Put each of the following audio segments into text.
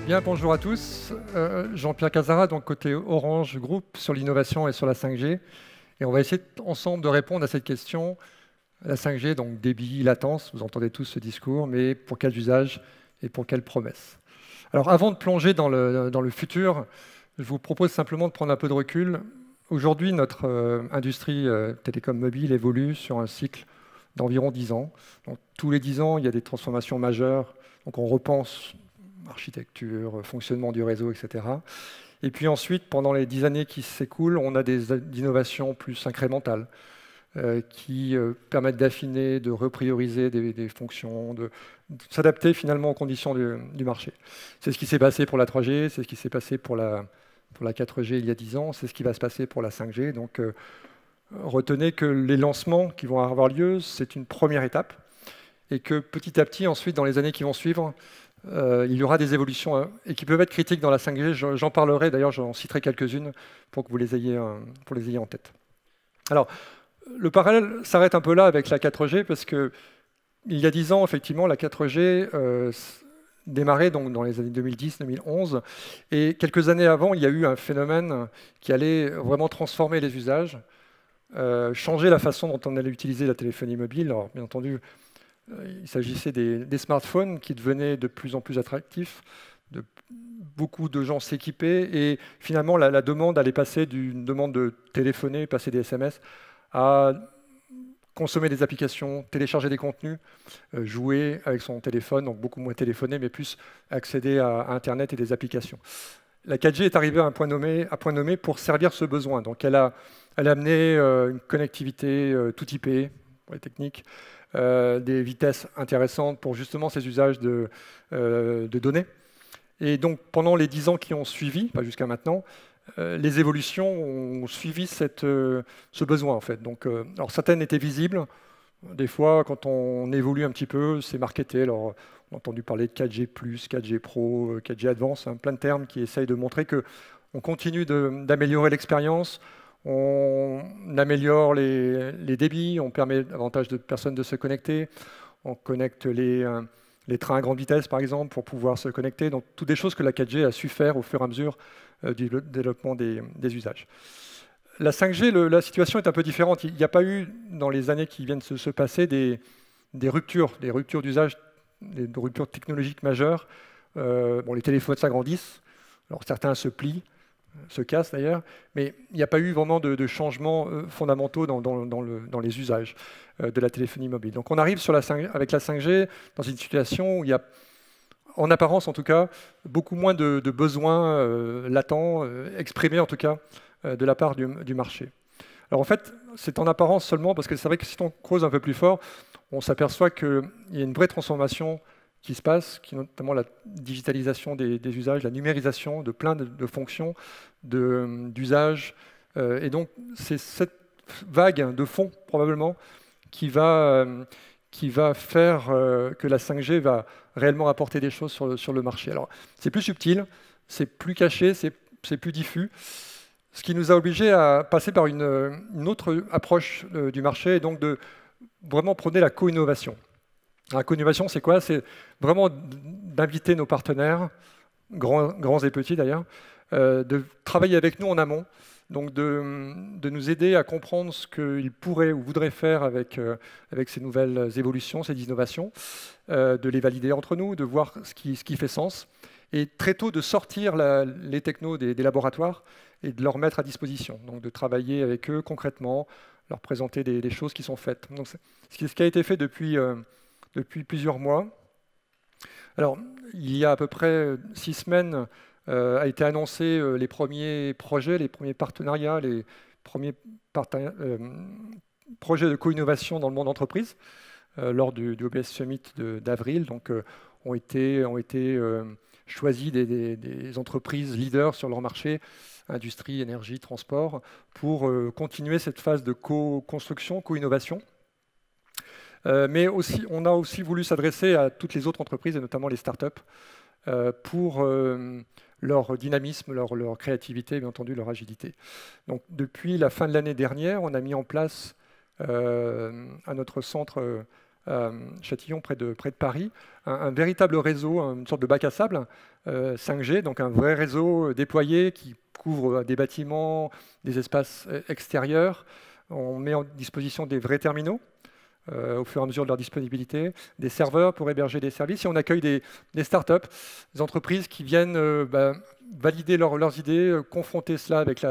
Bien, bonjour à tous. Jean-Pierre Casara, donc côté Orange Group, sur l'innovation et sur la 5G. Et on va essayer ensemble de répondre à cette question. La 5G, donc débit, latence, vous entendez tous ce discours, mais pour quels usages et pour quelles promesses? Alors avant de plonger dans le futur, je vous propose simplement de prendre un peu de recul. Aujourd'hui, notre industrie télécom mobile évolue sur un cycle d'environ 10 ans. Donc, tous les 10 ans, il y a des transformations majeures. Donc on repense architecture, fonctionnement du réseau, etc. Et puis ensuite, pendant les 10 années qui s'écoulent, on a des innovations plus incrémentales qui permettent d'affiner, de reprioriser des fonctions, de s'adapter finalement aux conditions du marché. C'est ce qui s'est passé pour la 3G, c'est ce qui s'est passé pour la 4G il y a 10 ans, c'est ce qui va se passer pour la 5G. Donc retenez que les lancements qui vont avoir lieu, c'est une première étape, et que petit à petit, ensuite, dans les années qui vont suivre, il y aura des évolutions et qui peuvent être critiques dans la 5G. J'en parlerai, d'ailleurs, j'en citerai quelques-unes pour que vous les ayez en tête. Alors, le parallèle s'arrête un peu là avec la 4G, parce qu'il y a 10 ans, effectivement, la 4G démarrait donc dans les années 2010-2011. Et quelques années avant, il y a eu un phénomène qui allait vraiment transformer les usages, changer la façon dont on allait utiliser la téléphonie mobile. Alors, bien entendu, il s'agissait des smartphones qui devenaient de plus en plus attractifs, beaucoup de gens s'équipaient, et finalement la demande allait passer d'une demande de téléphoner, passer des SMS, à consommer des applications, télécharger des contenus, jouer avec son téléphone, donc beaucoup moins téléphoner, mais plus accéder à Internet et des applications. La 4G est arrivée à un point nommé pour servir ce besoin. Donc elle a amené une connectivité tout IP, pour les techniques, des vitesses intéressantes pour justement ces usages de données. Et donc pendant les 10 ans qui ont suivi, pas jusqu'à maintenant, les évolutions ont suivi ce besoin en fait. Donc, alors certaines étaient visibles. Des fois, quand on évolue un petit peu, c'est marketé. Alors, on a entendu parler de 4G+, 4G Pro, 4G Advance, hein, plein de termes qui essayent de montrer qu'on continue d'améliorer l'expérience. On améliore les débits, on permet davantage de personnes de se connecter, on connecte les trains à grande vitesse, par exemple, pour pouvoir se connecter. Donc, toutes des choses que la 4G a su faire au fur et à mesure du développement des usages. La 5G, la situation est un peu différente. Il n'y a pas eu, dans les années qui viennent se passer, des ruptures d'usage, des ruptures technologiques majeures. Les téléphones s'agrandissent, alors certains se plient, se cassent d'ailleurs, mais il n'y a pas eu vraiment de changements fondamentaux dans les usages de la téléphonie mobile. Donc on arrive avec la 5G dans une situation où il y a, en apparence en tout cas, beaucoup moins de besoins latents, exprimés en tout cas, de la part du marché. Alors en fait, c'est en apparence seulement, parce que c'est vrai que si on creuse un peu plus fort, on s'aperçoit qu'il y a une vraie transformation qui se passe, qui est notamment la digitalisation des usages, la numérisation de plein de fonctions, d'usages. Et donc, c'est cette vague de fond, probablement, qui va faire que la 5G va réellement apporter des choses sur le marché. Alors, c'est plus subtil, c'est plus caché, c'est plus diffus, ce qui nous a obligés à passer par une autre approche du marché, et donc de vraiment prôner la co-innovation. La co-innovation, c'est quoi? C'est vraiment d'inviter nos partenaires, grands et petits d'ailleurs, de travailler avec nous en amont, donc de nous aider à comprendre ce qu'ils pourraient ou voudraient faire avec ces nouvelles évolutions, ces innovations, de les valider entre nous, de voir ce qui fait sens, et très tôt de sortir les technos des laboratoires et de leur mettre à disposition, donc de travailler avec eux concrètement, leur présenter des choses qui sont faites. Donc, ce qui a été fait depuis plusieurs mois. Alors, il y a à peu près 6 semaines, a été annoncé les premiers projets, les premiers partenariats, les premiers projets de co-innovation dans le monde entreprise lors du OBS Summit d'avril. Donc, ont été choisis des entreprises leaders sur leur marché, industrie, énergie, transport, pour continuer cette phase de co-construction, co-innovation. Mais aussi, on a aussi voulu s'adresser à toutes les autres entreprises, et notamment les startups, pour leur dynamisme, leur créativité, bien entendu, leur agilité. Donc, depuis la fin de l'année dernière, on a mis en place à notre centre Châtillon, près de Paris, un véritable réseau, une sorte de bac à sable 5G, donc un vrai réseau déployé qui couvre des bâtiments, des espaces extérieurs. On met en disposition des vrais terminaux au fur et à mesure de leur disponibilité, des serveurs pour héberger des services, et on accueille des startups, des entreprises qui viennent valider leurs idées, confronter cela avec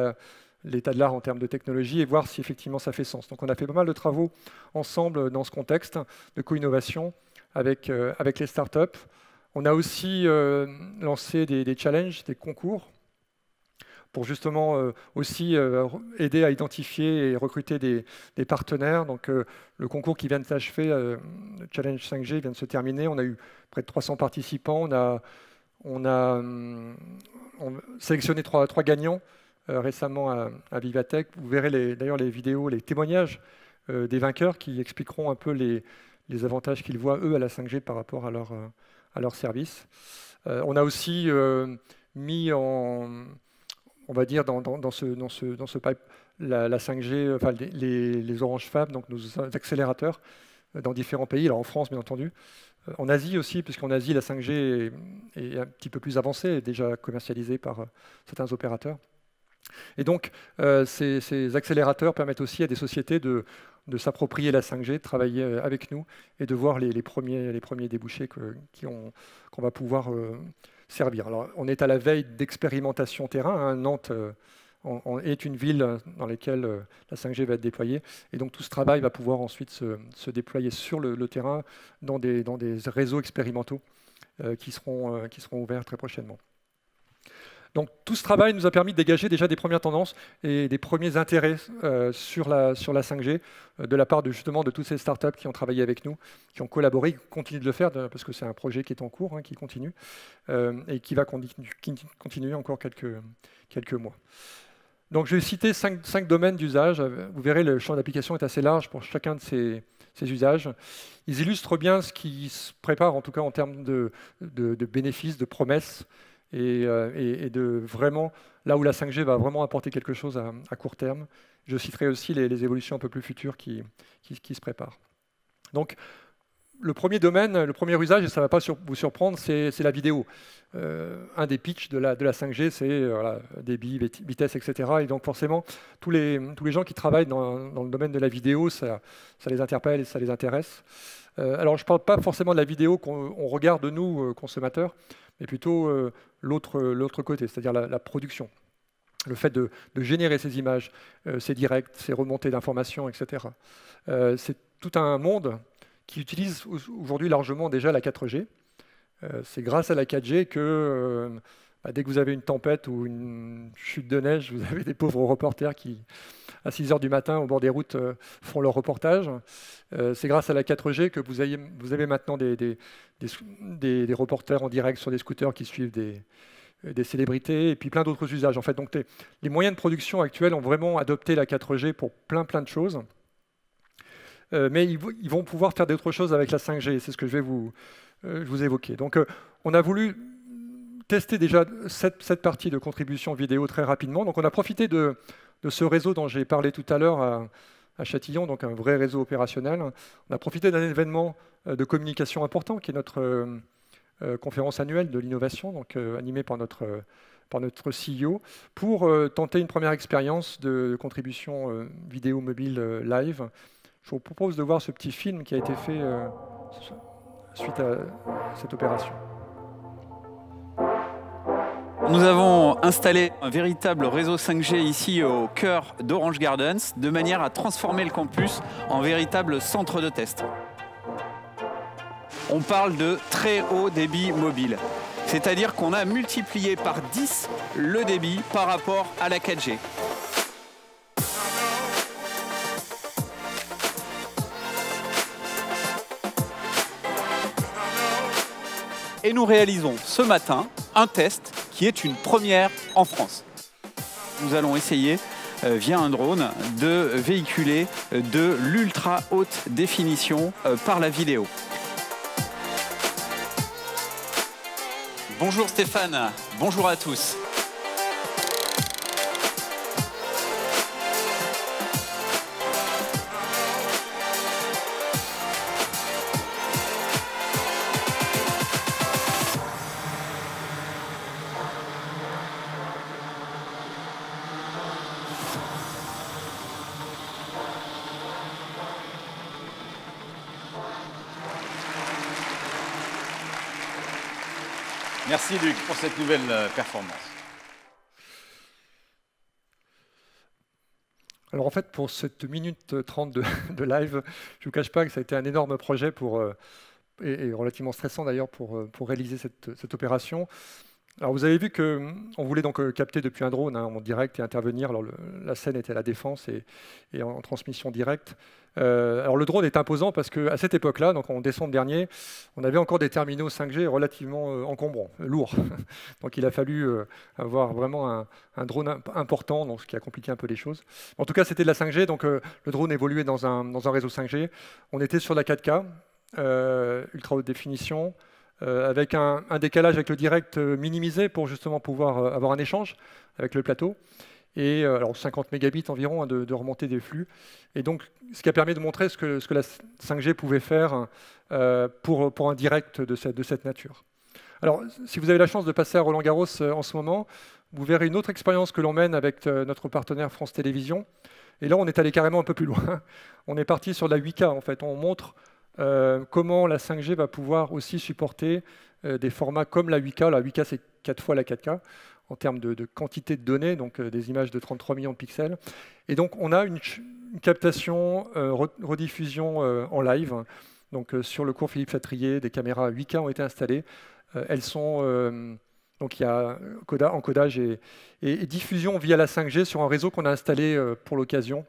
l'état de l'art en termes de technologie et voir si effectivement ça fait sens. Donc on a fait pas mal de travaux ensemble dans ce contexte de co-innovation avec les startups. On a aussi lancé des challenges, des concours, pour justement aussi aider à identifier et recruter des partenaires. Donc le concours qui vient de s'achever, le Challenge 5G vient de se terminer. On a eu près de 300 participants. On a sélectionné trois gagnants récemment à Vivatech. Vous verrez d'ailleurs les vidéos, les témoignages des vainqueurs qui expliqueront un peu les avantages qu'ils voient, eux, à la 5G par rapport à leur service. On a aussi mis on va dire, dans ce pipe, la 5G, enfin, les Orange Fab, donc nos accélérateurs, dans différents pays, alors en France, bien entendu. En Asie aussi, puisqu'en Asie, la 5G est un petit peu plus avancée, est déjà commercialisée par certains opérateurs. Et donc, ces accélérateurs permettent aussi à des sociétés de s'approprier la 5G, de travailler avec nous et de voir les premiers débouchés qu'on va pouvoir servir. Alors, on est à la veille d'expérimentation terrain. Hein. Nantes est une ville dans laquelle la 5G va être déployée. Et donc, tout ce travail va pouvoir ensuite se déployer sur le terrain dans des réseaux expérimentaux qui seront ouverts très prochainement. Donc, tout ce travail nous a permis de dégager déjà des premières tendances et des premiers intérêts sur la 5G de la part justement de toutes ces startups qui ont travaillé avec nous, qui ont collaboré, qui continuent de le faire parce que c'est un projet qui est en cours, hein, qui continue et qui va continuer encore quelques mois. Donc, je vais citer cinq domaines d'usage. Vous verrez, le champ d'application est assez large pour chacun de ces usages. Ils illustrent bien ce qui se prépare, en tout cas en termes de bénéfices, de promesses, et de vraiment, là où la 5G va vraiment apporter quelque chose à court terme. Je citerai aussi les évolutions un peu plus futures qui se préparent. Donc, le premier domaine, le premier usage, et ça ne va pas vous surprendre, c'est la vidéo. Un des pitchs de la 5G, c'est voilà, débit, vitesse, etc. Et donc forcément, tous les gens qui travaillent dans le domaine de la vidéo, ça les interpelle et ça les intéresse. Alors, je ne parle pas forcément de la vidéo qu'on regarde, nous, consommateurs, mais plutôt l'autre côté, c'est-à-dire la production. Le fait de générer ces images, ces directs, ces remontées d'informations, etc. C'est tout un monde qui utilise aujourd'hui largement déjà la 4G. C'est grâce à la 4G que dès que vous avez une tempête ou une chute de neige, vous avez des pauvres reporters qui, à 6 h du matin, au bord des routes, font leur reportage. C'est grâce à la 4G que vous avez maintenant des reporters en direct sur des scooters qui suivent des célébrités et puis plein d'autres usages. En fait, donc les moyens de production actuels ont vraiment adopté la 4G pour plein de choses. Mais ils vont pouvoir faire d'autres choses avec la 5G. C'est ce que je vais vous évoquer. Donc, on a voulu tester déjà cette partie de contribution vidéo très rapidement. Donc, on a profité de ce réseau dont j'ai parlé tout à l'heure à Châtillon, donc un vrai réseau opérationnel. On a profité d'un événement de communication important qui est notre conférence annuelle de l'innovation, donc animée par notre CEO, pour tenter une première expérience de contribution vidéo mobile live. Je vous propose de voir ce petit film qui a été fait suite à cette opération. Nous avons installé un véritable réseau 5G ici au cœur d'Orange Gardens, de manière à transformer le campus en véritable centre de test. On parle de très haut débit mobile, c'est-à-dire qu'on a multiplié par 10 le débit par rapport à la 4G. Et nous réalisons ce matin un test qui est une première en France. Nous allons essayer, via un drone, de véhiculer de l'ultra haute définition par la vidéo. Bonjour Stéphane, bonjour à tous. Merci Luc pour cette nouvelle performance. Alors en fait, pour cette minute 30 de live, je ne vous cache pas que ça a été un énorme projet et relativement stressant d'ailleurs pour réaliser cette opération. Alors vous avez vu qu'on voulait donc capter depuis un drone en direct et intervenir. Alors la scène était à la Défense et en transmission directe. Alors le drone est imposant parce qu'à cette époque-là, donc en décembre dernier, on avait encore des terminaux 5G relativement encombrants, lourds. Donc il a fallu avoir vraiment un drone important, donc, ce qui a compliqué un peu les choses. En tout cas, c'était de la 5G, donc le drone évoluait dans un réseau 5G. On était sur la 4K, ultra haute définition, avec un décalage avec le direct minimisé pour justement pouvoir avoir un échange avec le plateau. Et alors 50 mégabits environ de remontée des flux. Et donc, ce qui a permis de montrer ce que la 5G pouvait faire pour un direct de cette nature. Alors, si vous avez la chance de passer à Roland-Garros en ce moment, vous verrez une autre expérience que l'on mène avec notre partenaire France Télévisions. Et là, on est allé carrément un peu plus loin. On est parti sur la 8K, en fait. On montre comment la 5G va pouvoir aussi supporter des formats comme la 8K. La 8K, c'est 4 fois la 4K en termes de quantité de données, donc des images de 33 millions de pixels. Et donc, on a une captation, rediffusion en live. Donc, sur le cours Philippe Chatrier, des caméras 8K ont été installées. Elles sont... donc, il y a encodage et diffusion via la 5G sur un réseau qu'on a installé pour l'occasion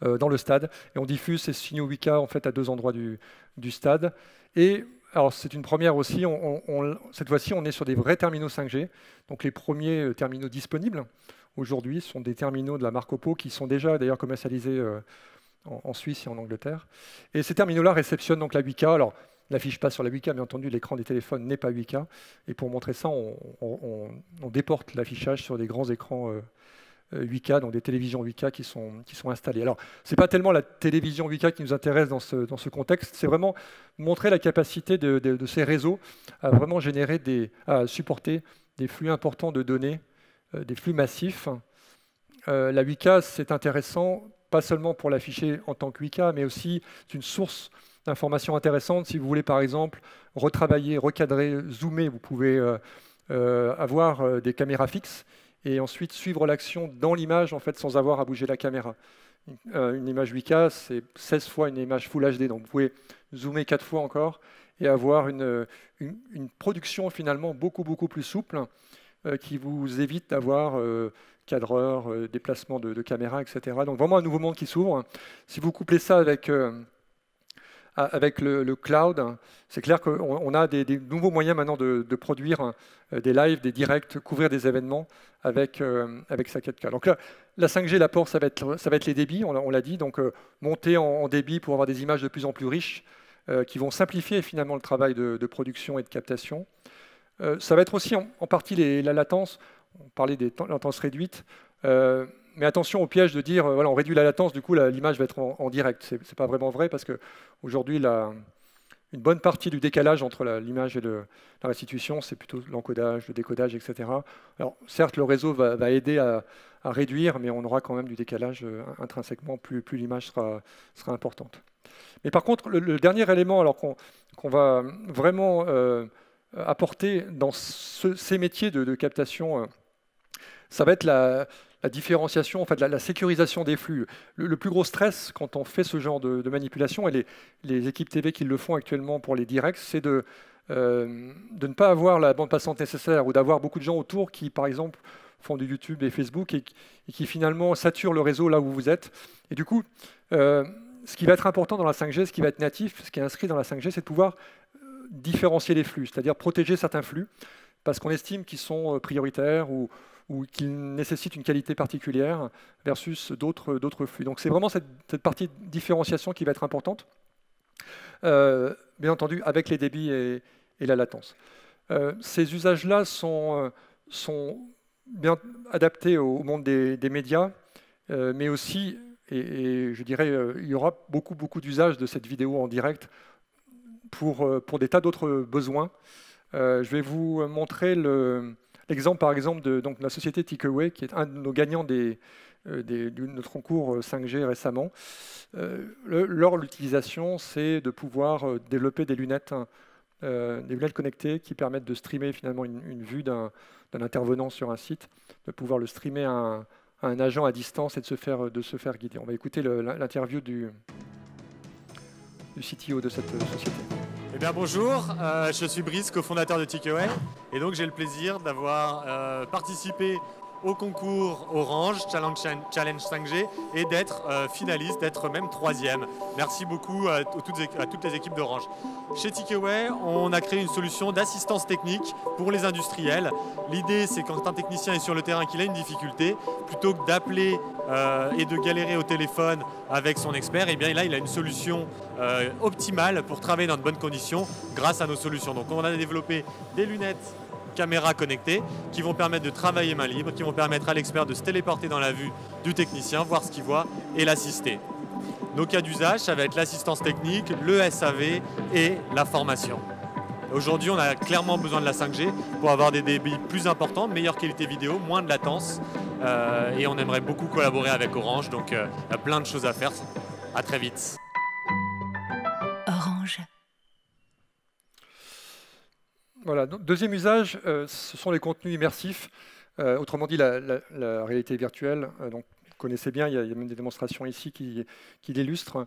dans le stade. Et on diffuse ces signaux 8K en fait, à 2 endroits du stade. Et alors, c'est une première aussi. Cette fois-ci, on est sur des vrais terminaux 5G. Donc, les premiers terminaux disponibles aujourd'hui sont des terminaux de la marque Oppo qui sont déjà d'ailleurs commercialisés en Suisse et en Angleterre. Et ces terminaux-là réceptionnent donc la 8K. Alors, ne l'affiche pas sur la 8K, bien entendu, l'écran des téléphones n'est pas 8K. Et pour montrer ça, on déporte l'affichage sur des grands écrans 8K, donc des télévisions 8K qui sont installées. Alors, ce n'est pas tellement la télévision 8K qui nous intéresse dans ce contexte, c'est vraiment montrer la capacité de ces réseaux à vraiment à supporter des flux importants de données, des flux massifs. La 8K, c'est intéressant, pas seulement pour l'afficher en tant que 8K, mais aussi c'est une source d'informations intéressantes. Si vous voulez, par exemple, retravailler, recadrer, zoomer, vous pouvez avoir des caméras fixes et ensuite suivre l'action dans l'image en fait, sans avoir à bouger la caméra. Une image 8K, c'est 16 fois une image Full HD, donc vous pouvez zoomer 4 fois encore et avoir une production finalement beaucoup plus souple qui vous évite d'avoir cadreur, déplacement de caméra, etc. Donc vraiment un nouveau monde qui s'ouvre. Si vous couplez ça avec le cloud, c'est clair qu'on a des nouveaux moyens maintenant de produire des lives, des directs, couvrir des événements avec sa 4K. Donc là, la 5G, l'apport, ça va être les débits, on l'a dit, donc monter en débit pour avoir des images de plus en plus riches qui vont simplifier finalement le travail de production et de captation. Ça va être aussi en partie la latence, on parlait des latences réduites, mais attention au piège de dire, voilà, on réduit la latence, du coup l'image va être en direct. Ce n'est pas vraiment vrai parce qu'aujourd'hui, une bonne partie du décalage entre l'image et la restitution, c'est plutôt l'encodage, le décodage, etc. Alors certes, le réseau va aider à réduire, mais on aura quand même du décalage intrinsèquement, plus l'image sera importante. Mais par contre, le dernier élément alors qu'on va vraiment apporter dans ces métiers de captation, ça va être la différenciation, en fait, la sécurisation des flux. Le plus gros stress quand on fait ce genre de manipulation, et les équipes TV qui le font actuellement pour les directs, c'est de ne pas avoir la bande passante nécessaire ou d'avoir beaucoup de gens autour qui, par exemple, font du YouTube et Facebook et qui finalement saturent le réseau là où vous êtes. Et du coup, ce qui va être important dans la 5G, ce qui va être natif, ce qui est inscrit dans la 5G, c'est de pouvoir différencier les flux, c'est-à-dire protéger certains flux parce qu'on estime qu'ils sont prioritaires ou qu'ils nécessitent une qualité particulière versus d'autres flux. Donc c'est vraiment cette partie de différenciation qui va être importante, bien entendu avec les débits et la latence. Ces usages-là sont bien adaptés au monde des médias, mais aussi, et je dirais, il y aura beaucoup d'usages de cette vidéo en direct pour des tas d'autres besoins. Je vais vous montrer l'exemple, par exemple, de la société Takeaway, qui est un de nos gagnants de notre concours 5G récemment. Leur utilisation, c'est de pouvoir développer des lunettes connectées qui permettent de streamer finalement une vue d'un intervenant sur un site, de pouvoir le streamer à un agent à distance et de se faire guider. On va écouter l'interview du CTO de cette société. Eh bien bonjour, je suis Brice, cofondateur de Tikeway, et donc j'ai le plaisir d'avoir participé au concours Orange Challenge 5G et d'être finaliste, d'être même 3e. Merci beaucoup à toutes les équipes d'Orange. Chez Tikeway, on a créé une solution d'assistance technique pour les industriels. L'idée, c'est quand un technicien est sur le terrain qu'il a une difficulté, plutôt que d'appeler et de galérer au téléphone avec son expert, et bien là, il a une solution optimale pour travailler dans de bonnes conditions grâce à nos solutions. Donc on a développé des lunettes caméras connectées qui vont permettre de travailler main libre, qui vont permettre à l'expert de se téléporter dans la vue du technicien, voir ce qu'il voit et l'assister. Nos cas d'usage, ça va être l'assistance technique, le SAV et la formation. Aujourd'hui, on a clairement besoin de la 5G pour avoir des débits plus importants, meilleure qualité vidéo, moins de latence et on aimerait beaucoup collaborer avec Orange, donc il y a plein de choses à faire. À très vite. Orange. Voilà, donc, deuxième usage, ce sont les contenus immersifs, autrement dit la réalité virtuelle. Donc, vous connaissez bien, il y a même des démonstrations ici qui l'illustrent.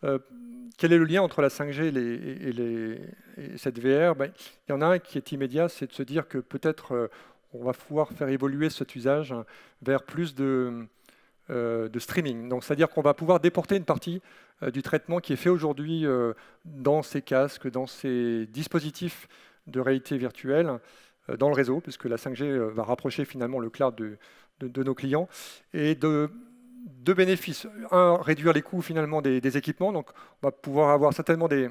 Quel est le lien entre la 5G et cette VR? Il y en a un qui est immédiat, c'est de se dire que peut-être on va pouvoir faire évoluer cet usage vers plus de streaming. Donc, c'est-à-dire qu'on va pouvoir déporter une partie du traitement qui est fait aujourd'hui dans ces casques, dans ces dispositifs de réalité virtuelle dans le réseau, puisque la 5G va rapprocher finalement le cloud de nos clients, et deux bénéfices. Un, réduire les coûts finalement des équipements, donc on va pouvoir avoir certainement des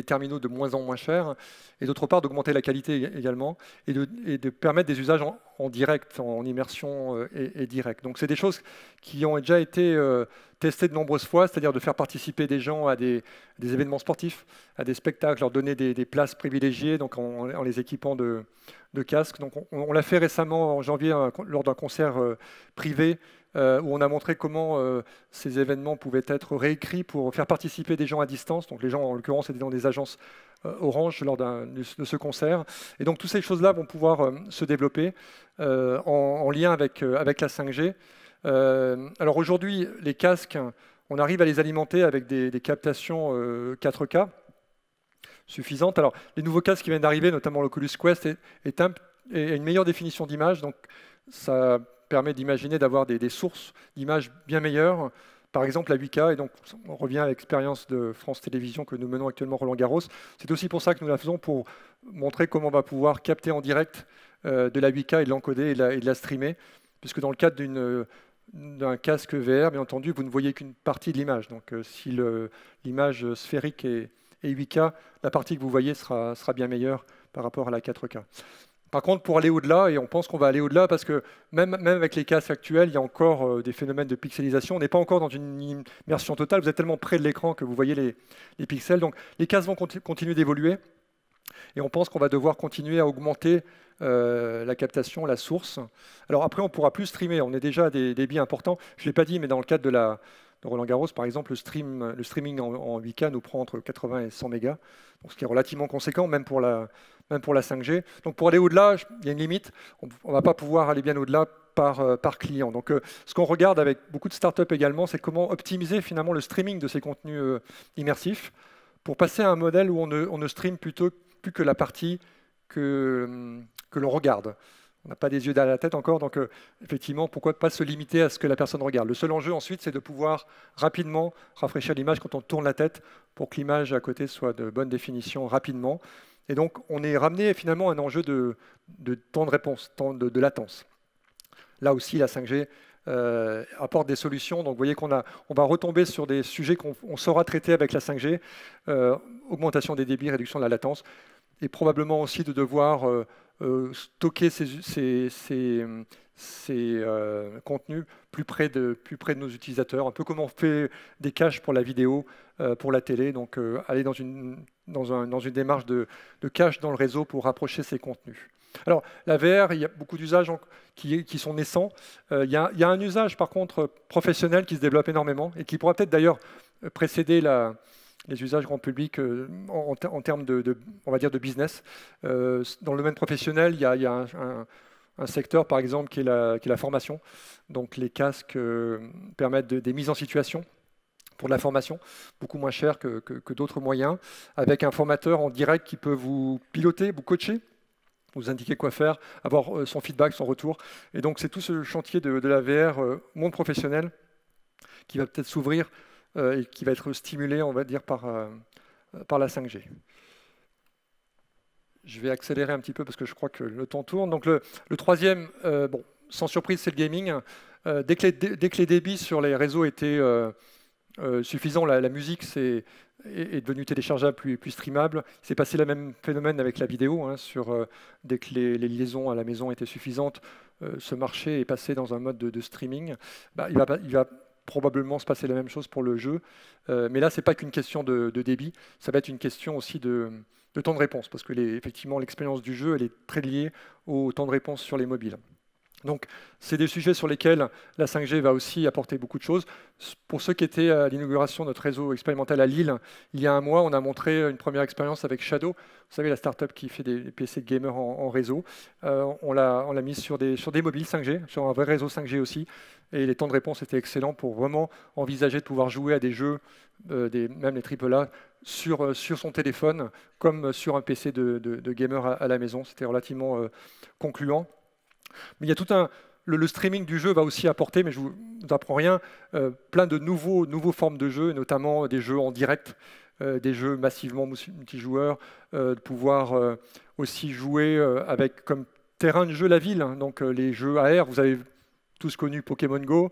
terminaux de moins en moins chers, et d'autre part d'augmenter la qualité également, et de permettre des usages en direct, en immersion et direct. Donc c'est des choses qui ont déjà été testées de nombreuses fois, c'est-à-dire de faire participer des gens à des événements sportifs, à des spectacles, leur donner des places privilégiées, donc en les équipant de casques. Donc on l'a fait récemment en janvier lors d'un concert privé, où on a montré comment ces événements pouvaient être réécrits pour faire participer des gens à distance. Donc les gens, en l'occurrence, étaient dans des agences Orange lors de ce concert. Et donc toutes ces choses-là vont pouvoir se développer en lien avec la 5G. Alors aujourd'hui, les casques, on arrive à les alimenter avec des captations 4K suffisantes. Alors les nouveaux casques qui viennent d'arriver, notamment l'Oculus Quest, est une meilleure définition d'image. Donc ça permet d'imaginer d'avoir des sources d'images bien meilleures, par exemple la 8K, et donc on revient à l'expérience de France Télévisions que nous menons actuellement Roland Garros. C'est aussi pour ça que nous la faisons, pour montrer comment on va pouvoir capter en direct de la 8K et de l'encoder et de la streamer, puisque dans le cadre d'un casque VR, bien entendu, vous ne voyez qu'une partie de l'image. Donc si l'image sphérique est 8K, la partie que vous voyez sera bien meilleure par rapport à la 4K. Par contre, pour aller au-delà, et on pense qu'on va aller au-delà, parce que même avec les casques actuels, il y a encore des phénomènes de pixelisation. On n'est pas encore dans une immersion totale. Vous êtes tellement près de l'écran que vous voyez les pixels. Donc les casques vont continuer d'évoluer. Et on pense qu'on va devoir continuer à augmenter la captation, la source. Alors après, on ne pourra plus streamer. On est déjà à des débits importants. Je ne l'ai pas dit, mais dans le cadre de Roland Garros, par exemple, le streaming en 8K nous prend entre 80 et 100 mégas, donc ce qui est relativement conséquent, même pour la 5G. Donc pour aller au-delà, il y a une limite. On ne va pas pouvoir aller bien au-delà par client. Donc ce qu'on regarde avec beaucoup de startups également, c'est comment optimiser finalement le streaming de ces contenus immersifs pour passer à un modèle où on ne stream plus que la partie que l'on regarde. On n'a pas des yeux derrière la tête encore, donc effectivement, pourquoi pas se limiter à ce que la personne regarde. Le seul enjeu ensuite, c'est de pouvoir rapidement rafraîchir l'image quand on tourne la tête pour que l'image à côté soit de bonne définition rapidement. Et donc, on est ramené finalement à un enjeu de temps de réponse, temps de latence. Là aussi, la 5G apporte des solutions. Donc, vous voyez qu'on va retomber sur des sujets qu'on saura traiter avec la 5G, augmentation des débits, réduction de la latence, et probablement aussi de devoir stocker ces contenus plus près de nos utilisateurs, un peu comme on fait des caches pour la vidéo, pour la télé, donc aller dans une démarche de cache dans le réseau pour rapprocher ces contenus. Alors la VR, il y a beaucoup d'usages qui sont naissants. Il y a un usage par contre professionnel qui se développe énormément et qui pourra peut-être d'ailleurs précéder les usages grand public en termes on va dire de business. Dans le domaine professionnel, il y a un secteur, par exemple, qui est la formation. Donc les casques permettent des mises en situation pour de la formation, beaucoup moins cher que d'autres moyens, avec un formateur en direct qui peut vous piloter, vous coacher, vous indiquer quoi faire, avoir son feedback, son retour. Et donc c'est tout ce chantier de la VR monde professionnel qui va peut-être s'ouvrir et qui va être stimulé, on va dire, par la 5G. Je vais accélérer un petit peu parce que je crois que le temps tourne. Donc le troisième, bon, sans surprise, c'est le gaming. Dès que les débits sur les réseaux étaient suffisants, la musique est devenue téléchargeable, plus streamable. Il s'est passé le même phénomène avec la vidéo. Hein, dès que les liaisons à la maison étaient suffisantes, ce marché est passé dans un mode de streaming. Bah, il va probablement se passer la même chose pour le jeu. Mais là, ce n'est pas qu'une question de débit, ça va être une question aussi de temps de réponse, parce que effectivement, l'expérience du jeu, elle est très liée au temps de réponse sur les mobiles. Donc, c'est des sujets sur lesquels la 5G va aussi apporter beaucoup de choses. Pour ceux qui étaient à l'inauguration de notre réseau expérimental à Lille, il y a un mois, on a montré une première expérience avec Shadow, vous savez, la start-up qui fait des PC de gamers en réseau. On l'a mis sur des mobiles 5G, sur un vrai réseau 5G aussi, et les temps de réponse étaient excellents pour vraiment envisager de pouvoir jouer à des jeux, même les AAA, sur son téléphone, comme sur un PC de gamer à la maison. C'était relativement concluant. Mais il y a tout le streaming du jeu va aussi apporter, mais je ne vous apprends rien, plein de nouveaux formes de jeux, notamment des jeux en direct, des jeux massivement multijoueurs, de pouvoir aussi jouer avec comme terrain de jeu la ville. Hein, donc les jeux AR, vous avez tous connu Pokémon Go.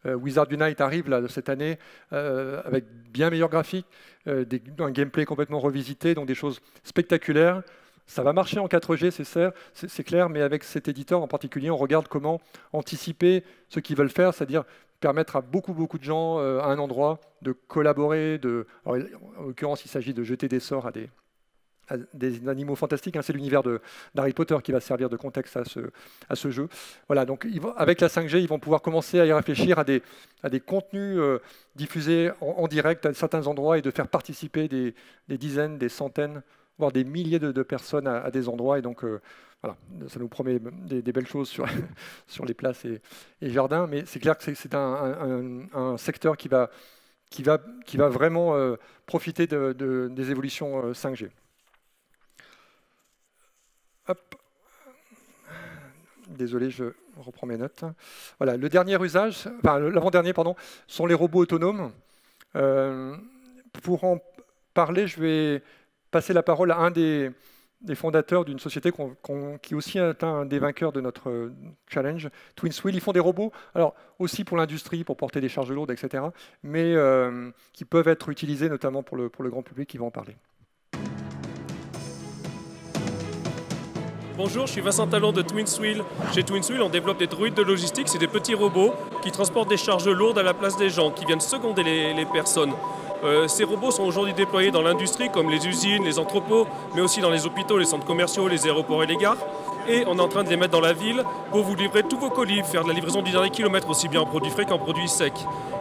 Wizard Unite arrive là, cette année avec bien meilleurs graphiques, un gameplay complètement revisité, donc des choses spectaculaires. Ça va marcher en 4G, c'est clair, mais avec cet éditeur en particulier, on regarde comment anticiper ce qu'ils veulent faire, c'est-à-dire permettre à beaucoup de gens à un endroit de collaborer. Alors, en l'occurrence, il s'agit de jeter des sorts à des animaux fantastiques. Hein, c'est l'univers d'Harry Potter qui va servir de contexte à ce jeu. Voilà, donc avec la 5G, ils vont pouvoir commencer à y réfléchir à des contenus diffusés en direct à certains endroits et de faire participer des dizaines, des centaines, voire des milliers de personnes à des endroits. Et donc, voilà, ça nous promet des belles choses sur les places et jardins. Mais c'est clair que c'est un secteur qui va vraiment profiter des évolutions 5G. Hop. Désolé, je reprends mes notes. Voilà, le dernier usage, enfin l'avant-dernier, pardon, sont les robots autonomes. Pour en parler, je vais passer la parole à un des fondateurs d'une société qui aussi est un des vainqueurs de notre challenge, TwinsWheel. Ils font des robots, alors aussi pour l'industrie, pour porter des charges lourdes, etc., mais qui peuvent être utilisés notamment pour le grand public qui va en parler. Bonjour, je suis Vincent Talon de TwinsWheel. Chez TwinsWheel, on développe des droïdes de logistique, c'est des petits robots qui transportent des charges lourdes à la place des gens, qui viennent seconder les personnes. Ces robots sont aujourd'hui déployés dans l'industrie, comme les usines, les entrepôts, mais aussi dans les hôpitaux, les centres commerciaux, les aéroports et les gares. Et on est en train de les mettre dans la ville pour vous livrer tous vos colis, faire de la livraison du dernier kilomètre, aussi bien en produits frais qu'en produits secs.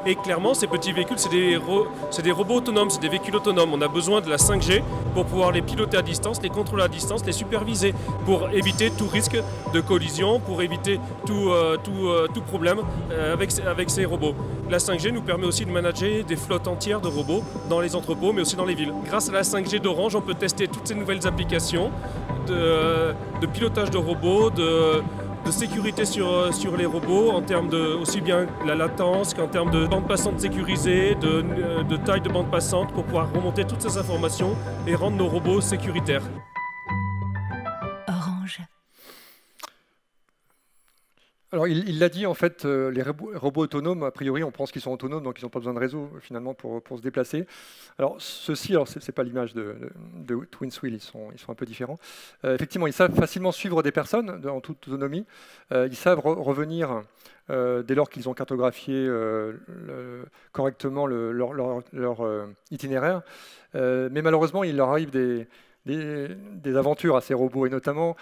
Et clairement, ces petits véhicules, c'est des robots autonomes, c'est des véhicules autonomes. On a besoin de la 5G pour pouvoir les piloter à distance, les contrôler à distance, les superviser, pour éviter tout risque de collision, pour éviter tout problème avec ces robots. La 5G nous permet aussi de manager des flottes entières de robots dans les entrepôts, mais aussi dans les villes. Grâce à la 5G d'Orange, on peut tester toutes ces nouvelles applications de pilotage de robots, de sécurité sur les robots, en termes de aussi bien la latence qu'en termes de bande passante sécurisée, de taille de bande passante, pour pouvoir remonter toutes ces informations et rendre nos robots sécuritaires. Orange. Alors, il l'a dit, en fait, les robots autonomes, a priori, on pense qu'ils sont autonomes, donc ils n'ont pas besoin de réseau, finalement, pour se déplacer. Alors, ceux-ci, ce n'est pas l'image de TwinsWheel, ils sont un peu différents. Effectivement, ils savent facilement suivre des personnes en toute autonomie. Ils savent revenir dès lors qu'ils ont cartographié correctement leur itinéraire. Mais malheureusement, il leur arrive des aventures à ces robots, et notamment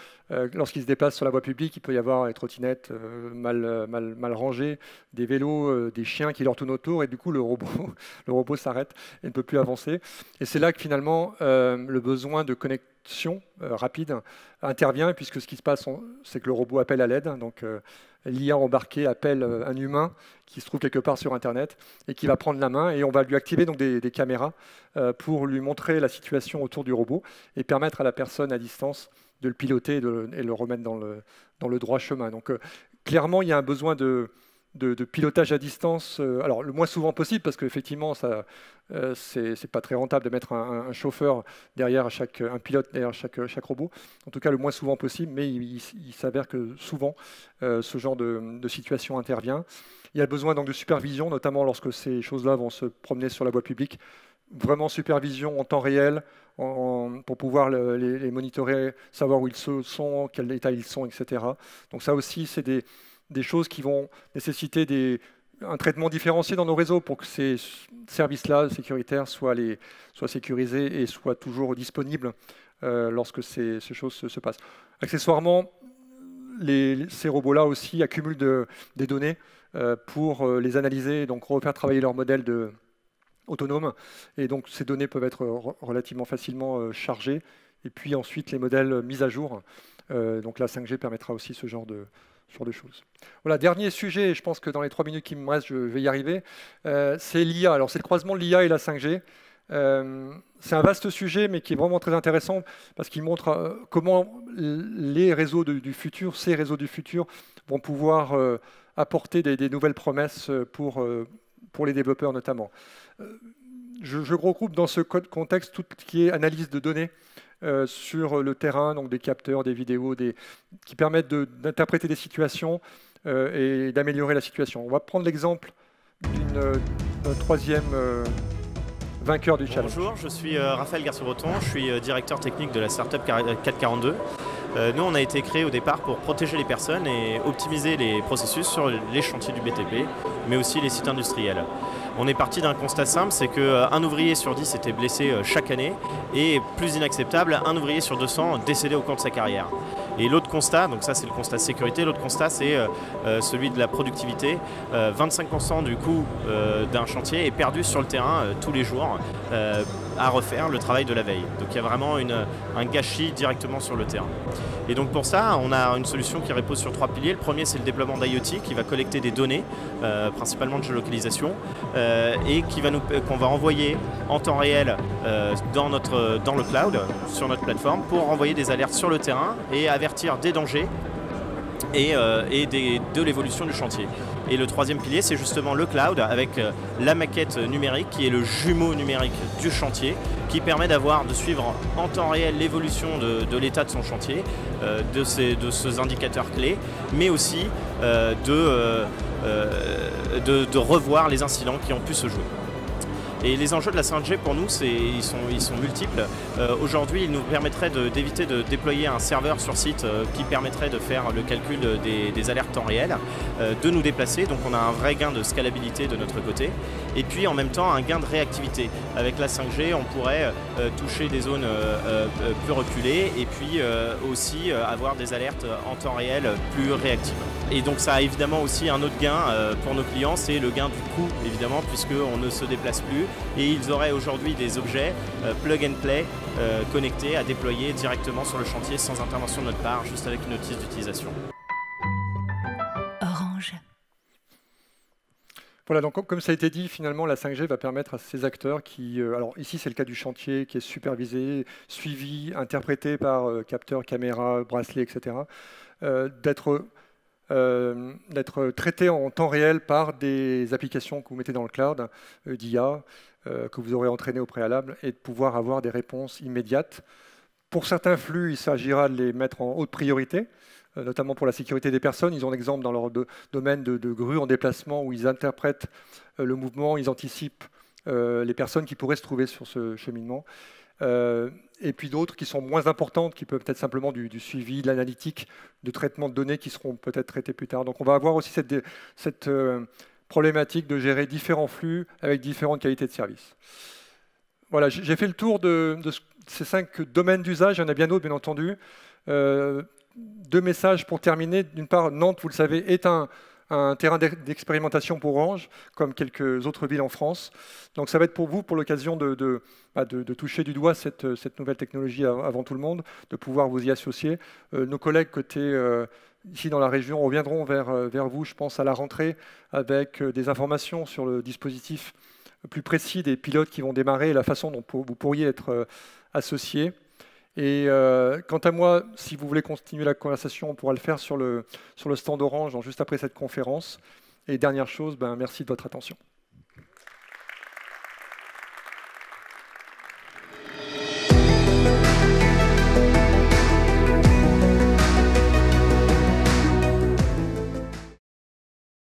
lorsqu'ils se déplacent sur la voie publique, il peut y avoir des trottinettes mal rangées, des vélos, des chiens qui leur tournent autour, et du coup le robot s'arrête et ne peut plus avancer. Et c'est là que finalement le besoin de connexion rapide intervient, puisque ce qui se passe, c'est que le robot appelle à l'aide. Donc l'IA embarquée appelle un humain qui se trouve quelque part sur Internet et qui va prendre la main, et on va lui activer donc des caméras pour lui montrer la situation autour du robot et permettre à la personne à distance de le piloter et le remettre dans le droit chemin. Donc clairement, il y a un besoin de pilotage à distance, alors le moins souvent possible, parce qu'effectivement, c'est pas très rentable de mettre un chauffeur derrière un pilote derrière chaque robot. En tout cas, le moins souvent possible, mais il s'avère que souvent, ce genre de situation intervient. Il y a besoin donc de supervision, notamment lorsque ces choses-là vont se promener sur la voie publique. Vraiment supervision en temps réel, pour pouvoir les monitorer, savoir où ils sont, quel état ils sont, etc. Donc ça aussi, c'est des choses qui vont nécessiter un traitement différencié dans nos réseaux pour que ces services-là sécuritaires soient sécurisés et soient toujours disponibles lorsque ces choses se passent. Accessoirement, ces robots-là aussi accumulent des données pour les analyser et donc refaire travailler leur modèle autonome. Et donc ces données peuvent être relativement facilement chargées. Et puis ensuite, les modèles mis à jour. Donc la 5G permettra aussi ce genre de choses. Voilà, dernier sujet, et je pense que dans les 3 minutes qui me restent, je vais y arriver, c'est l'IA. Alors c'est le croisement de l'IA et la 5G. C'est un vaste sujet, mais qui est vraiment très intéressant, parce qu'il montre comment les réseaux du futur, ces réseaux du futur, vont pouvoir apporter des nouvelles promesses pour les développeurs notamment. Je regroupe dans ce contexte tout ce qui est analyse de données sur le terrain, donc des capteurs, des vidéos, qui permettent d'interpréter des situations et d'améliorer la situation. On va prendre l'exemple d'un troisième vainqueur du challenge. Bonjour, je suis Raphaël Garçon-Breton, je suis directeur technique de la startup 442. Nous, on a été créé au départ pour protéger les personnes et optimiser les processus sur les chantiers du BTP, mais aussi les sites industriels. On est parti d'un constat simple, c'est qu'un ouvrier sur 10 était blessé chaque année, et plus inacceptable, un ouvrier sur 200 décédé au cours de sa carrière. Et l'autre constat, donc ça c'est le constat de sécurité, l'autre constat c'est celui de la productivité. 25% du coût d'un chantier est perdu sur le terrain tous les jours à refaire le travail de la veille. Donc il y a vraiment un gâchis directement sur le terrain. Et donc pour ça, on a une solution qui repose sur 3 piliers. Le premier, c'est le déploiement d'IoT qui va collecter des données, principalement de géolocalisation, et qu'on va envoyer en temps réel dans le cloud, sur notre plateforme, pour envoyer des alertes sur le terrain et avertir des dangers et de l'évolution du chantier. Et le troisième pilier, c'est justement le cloud avec la maquette numérique qui est le jumeau numérique du chantier, qui permet de suivre en temps réel l'évolution de l'état de son chantier, de ces indicateurs clés, mais aussi de revoir les incidents qui ont pu se jouer. Et les enjeux de la 5G pour nous, ils sont multiples. Aujourd'hui, ils nous permettraient d'éviter de déployer un serveur sur site qui permettrait de faire le calcul des alertes temps réel, de nous déplacer, donc on a un vrai gain de scalabilité de notre côté, et puis en même temps un gain de réactivité. Avec la 5G, on pourrait toucher des zones plus reculées et puis aussi avoir des alertes en temps réel plus réactives. Et donc ça a évidemment aussi un autre gain pour nos clients, c'est le gain du coût évidemment, puisqu'on ne se déplace plus. Et ils auraient aujourd'hui des objets plug and play connectés à déployer directement sur le chantier sans intervention de notre part, juste avec une notice d'utilisation. Orange. Voilà, donc comme ça a été dit, finalement la 5G va permettre à ces acteurs qui, alors ici c'est le cas du chantier qui est supervisé, suivi, interprété par capteurs, caméras, bracelets, etc., d'être traités en temps réel par des applications que vous mettez dans le cloud, d'IA, que vous aurez entraîné au préalable, et de pouvoir avoir des réponses immédiates. Pour certains flux, il s'agira de les mettre en haute priorité, notamment pour la sécurité des personnes. Ils ont l'exemple dans leur domaine de grues en déplacement où ils interprètent le mouvement, ils anticipent les personnes qui pourraient se trouver sur ce cheminement. Et puis d'autres qui sont moins importantes, qui peuvent être simplement du suivi, de l'analytique, de traitement de données qui seront peut-être traitées plus tard. Donc on va avoir aussi cette problématique de gérer différents flux avec différentes qualités de service. Voilà, j'ai fait le tour de ces 5 domaines d'usage, il y en a bien d'autres, bien entendu. 2 messages pour terminer. D'une part, Nantes, vous le savez, est un terrain d'expérimentation pour Orange, comme quelques autres villes en France. Donc ça va être pour vous, pour l'occasion de toucher du doigt cette nouvelle technologie avant tout le monde, de pouvoir vous y associer. Nos collègues côté ici dans la région reviendront vers vous, je pense, à la rentrée, avec des informations sur le dispositif plus précis des pilotes qui vont démarrer et la façon dont vous pourriez être associés. Et quant à moi, si vous voulez continuer la conversation, on pourra le faire sur le stand Orange juste après cette conférence. Et dernière chose, merci de votre attention.